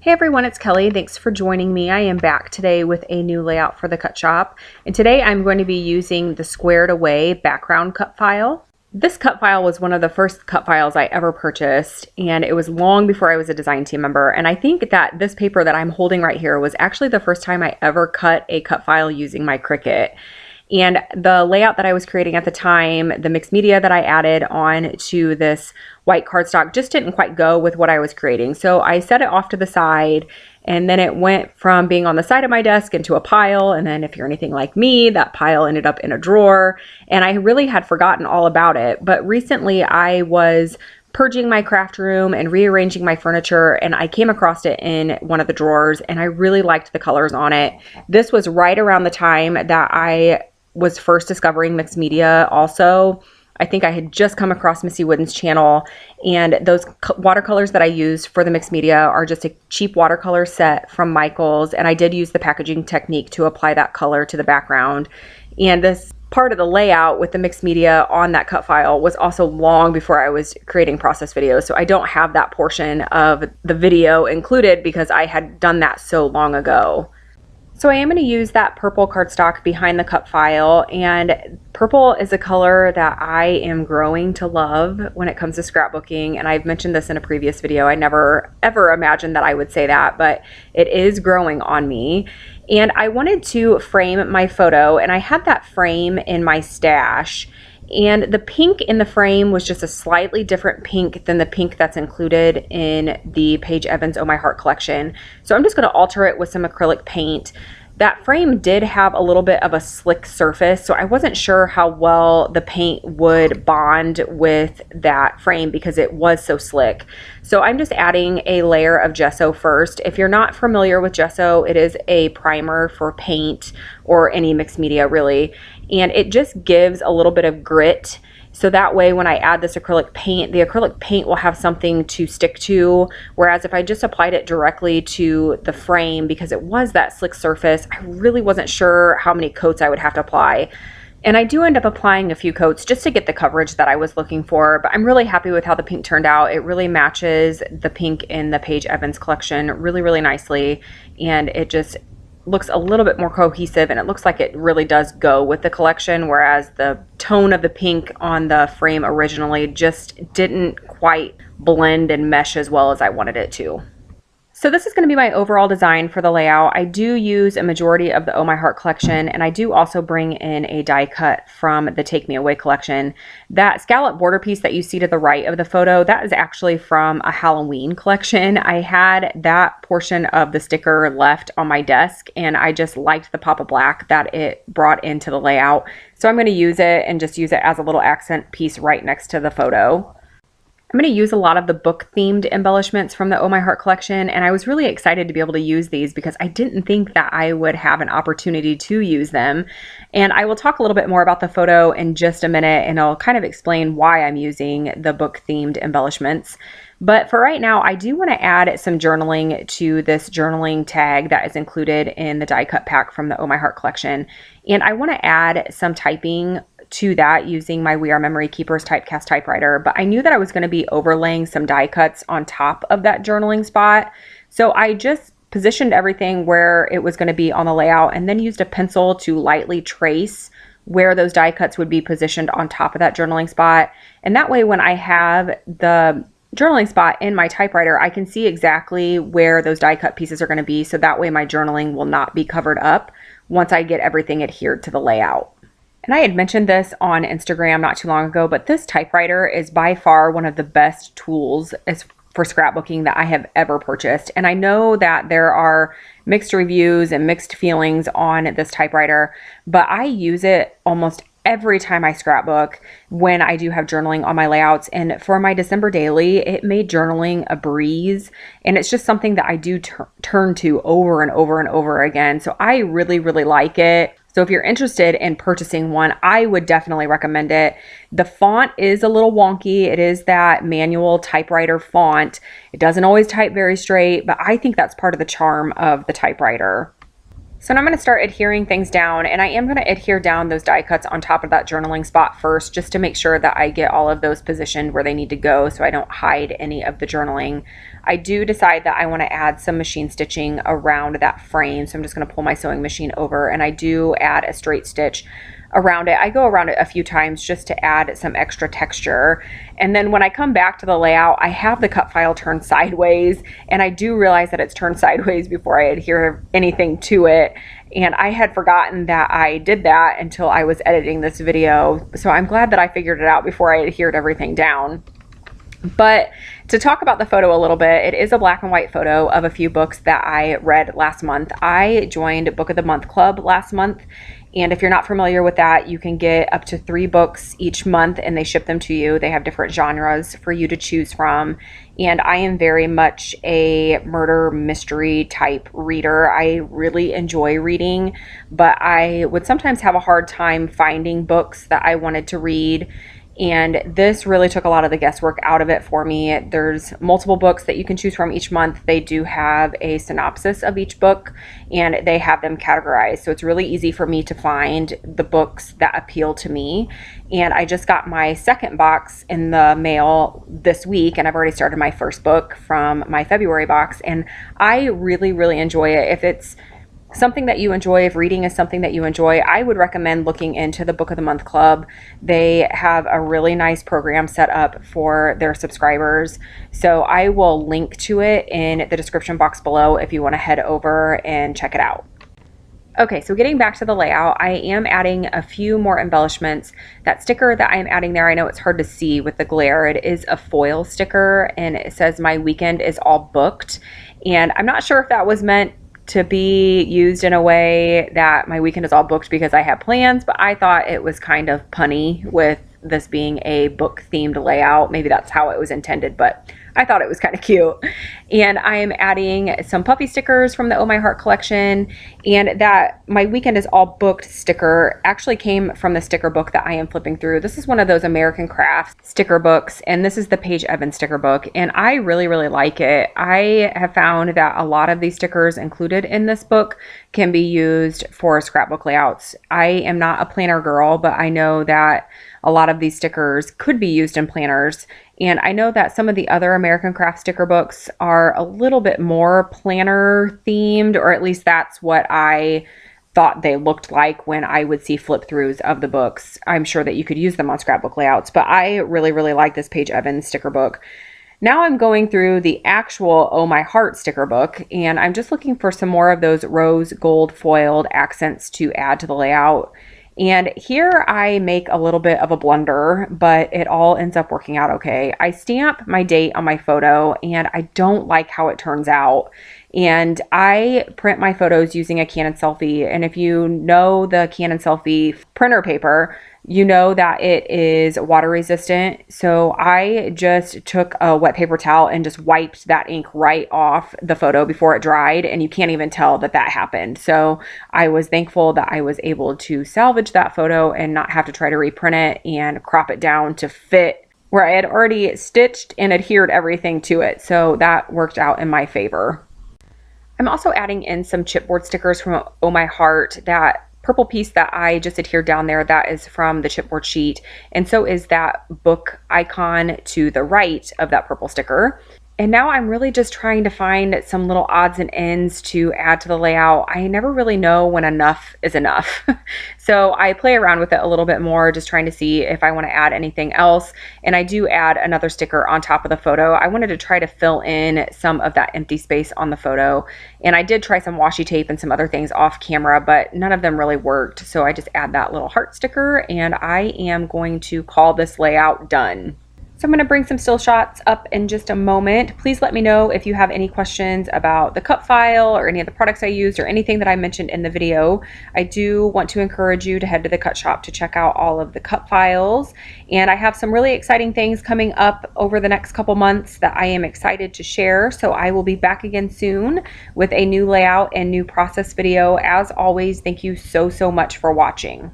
Hey everyone, it's Kelly. Thanks for joining me. I am back today with a new layout for the Cut Shop. And today I'm going to be using the squared away background cut file. This cut file was one of the first cut files I ever purchased, and it was long before I was a design team member. And I think that this paper that I'm holding right here was actually the first time I ever cut a cut file using my Cricut. And the layout that I was creating at the time, the mixed media that I added on to this white cardstock just didn't quite go with what I was creating. So I set it off to the side, and then it went from being on the side of my desk into a pile. And then if you're anything like me, that pile ended up in a drawer. And I really had forgotten all about it. But recently I was purging my craft room and rearranging my furniture, and I came across it in one of the drawers, and I really liked the colors on it. This was right around the time that I was first discovering mixed media also. I think I had just come across Missy Wooden's channel, and those watercolors that I used for the mixed media are just a cheap watercolor set from Michael's, and I did use the packaging technique to apply that color to the background. And this part of the layout with the mixed media on that cut file was also long before I was creating process videos, so I don't have that portion of the video included because I had done that so long ago. So I am going to use that purple cardstock behind the cut file, and purple is a color that I am growing to love when it comes to scrapbooking, and I've mentioned this in a previous video. I never ever imagined that I would say that, but it is growing on me. And I wanted to frame my photo, and I had that frame in my stash. And the pink in the frame was just a slightly different pink than the pink that's included in the Paige Evans Oh My Heart collection. So I'm just going to alter it with some acrylic paint. That frame did have a little bit of a slick surface, so I wasn't sure how well the paint would bond with that frame because it was so slick. So I'm just adding a layer of gesso first. If you're not familiar with gesso, it is a primer for paint or any mixed media really, and it just gives a little bit of grit. So that way when I add this acrylic paint, the acrylic paint will have something to stick to, whereas if I just applied it directly to the frame, because it was that slick surface, I really wasn't sure how many coats I would have to apply. And I do end up applying a few coats just to get the coverage that I was looking for, but I'm really happy with how the pink turned out. It really matches the pink in the Paige Evans collection really, really nicely, and it just looks a little bit more cohesive, and it looks like it really does go with the collection, whereas the tone of the pink on the frame originally just didn't quite blend and mesh as well as I wanted it to. So this is going to be my overall design for the layout. I do use a majority of the Oh My Heart collection, and I do also bring in a die cut from the Take Me Away collection. That scallop border piece that you see to the right of the photo, that is actually from a Halloween collection. I had that portion of the sticker left on my desk, and I just liked the pop of black that it brought into the layout. So I'm going to use it and just use it as a little accent piece right next to the photo. I'm going to use a lot of the book-themed embellishments from the Oh My Heart collection, and I was really excited to be able to use these because I didn't think that I would have an opportunity to use them. And I will talk a little bit more about the photo in just a minute, and I'll kind of explain why I'm using the book-themed embellishments. But for right now, I do want to add some journaling to this journaling tag that is included in the die cut pack from the Oh My Heart collection. And I want to add some typing to that using my We Are Memory Keepers typecast typewriter, but I knew that I was going to be overlaying some die cuts on top of that journaling spot. So I just positioned everything where it was going to be on the layout, and then used a pencil to lightly trace where those die cuts would be positioned on top of that journaling spot. And that way when I have the journaling spot in my typewriter, I can see exactly where those die cut pieces are going to be, so that way my journaling will not be covered up once I get everything adhered to the layout. And I had mentioned this on Instagram not too long ago, but this typewriter is by far one of the best tools for scrapbooking that I have ever purchased. And I know that there are mixed reviews and mixed feelings on this typewriter, but I use it almost every time I scrapbook when I do have journaling on my layouts. And for my December daily, it made journaling a breeze. And it's just something that I do turn to over and over and over again. So I really, really like it. So if you're interested in purchasing one, I would definitely recommend it. The font is a little wonky. It is that manual typewriter font. It doesn't always type very straight, but I think that's part of the charm of the typewriter. So now I'm going to start adhering things down, and I am going to adhere down those die cuts on top of that journaling spot first, just to make sure that I get all of those positioned where they need to go so I don't hide any of the journaling. I do decide that I want to add some machine stitching around that frame, so I'm just going to pull my sewing machine over, and I do add a straight stitch around it. I go around it a few times just to add some extra texture. And then when I come back to the layout, I have the cut file turned sideways, and I do realize that it's turned sideways before I adhere anything to it. And I had forgotten that I did that until I was editing this video. So I'm glad that I figured it out before I adhered everything down. But to talk about the photo a little bit, it is a black and white photo of a few books that I read last month. I joined Book of the Month Club last month. And if you're not familiar with that, you can get up to 3 books each month and they ship them to you. They have different genres for you to choose from. And I am very much a murder mystery type reader. I really enjoy reading, but I would sometimes have a hard time finding books that I wanted to read. And this really took a lot of the guesswork out of it for me. There's multiple books that you can choose from each month. They do have a synopsis of each book and they have them categorized. So it's really easy for me to find the books that appeal to me. And I just got my second box in the mail this week, and I've already started my first book from my February box. And I really, really enjoy it. If it's something that you enjoy, if reading is something that you enjoy, I would recommend looking into the Book of the Month Club. They have a really nice program set up for their subscribers. So I will link to it in the description box below if you want to head over and check it out. Okay, so getting back to the layout, I am adding a few more embellishments. That sticker that I'm adding there, I know it's hard to see with the glare. It is a foil sticker and it says my weekend is all booked. And I'm not sure if that was meant to be used in a way that my weekend is all booked because I have plans, but I thought it was kind of punny with this being a book themed layout. Maybe that's how it was intended, but I thought it was kind of cute. And I am adding some puppy stickers from the Oh My Heart collection, and that my weekend is all booked sticker actually came from the sticker book that I am flipping through. This is one of those American Crafts sticker books, and this is the Paige Evans sticker book, and I really, really like it. I have found that a lot of these stickers included in this book can be used for scrapbook layouts. I am not a planner girl, but I know that a lot of these stickers could be used in planners. And I know that some of the other American Craft sticker books are a little bit more planner themed, or at least that's what I thought they looked like when I would see flip throughs of the books. I'm sure that you could use them on scrapbook layouts, but I really, really like this Paige Evans sticker book. Now I'm going through the actual Oh My Heart sticker book, and I'm just looking for some more of those rose gold foiled accents to add to the layout. And here I make a little bit of a blunder, but it all ends up working out okay. I stamp my date on my photo and I don't like how it turns out. And I print my photos using a Canon Selfie. And if you know the Canon Selfie printer paper, you know that it is water resistant. So I just took a wet paper towel and just wiped that ink right off the photo before it dried. And you can't even tell that that happened. So I was thankful that I was able to salvage that photo and not have to try to reprint it and crop it down to fit where I had already stitched and adhered everything to it. So that worked out in my favor. I'm also adding in some chipboard stickers from Oh My Heart. That purple piece that I just adhered down there, that is from the chipboard sheet. And so is that book icon to the right of that purple sticker. And now I'm really just trying to find some little odds and ends to add to the layout. I never really know when enough is enough. So I play around with it a little bit more, just trying to see if I want to add anything else. And I do add another sticker on top of the photo. I wanted to try to fill in some of that empty space on the photo. And I did try some washi tape and some other things off camera, but none of them really worked. So I just add that little heart sticker, and I am going to call this layout done. So I'm going to bring some still shots up in just a moment. Please let me know if you have any questions about the cut file or any of the products I used or anything that I mentioned in the video. I do want to encourage you to head to the Cut Shop to check out all of the cut files. And I have some really exciting things coming up over the next couple months that I am excited to share. So I will be back again soon with a new layout and new process video. As always, thank you so much for watching.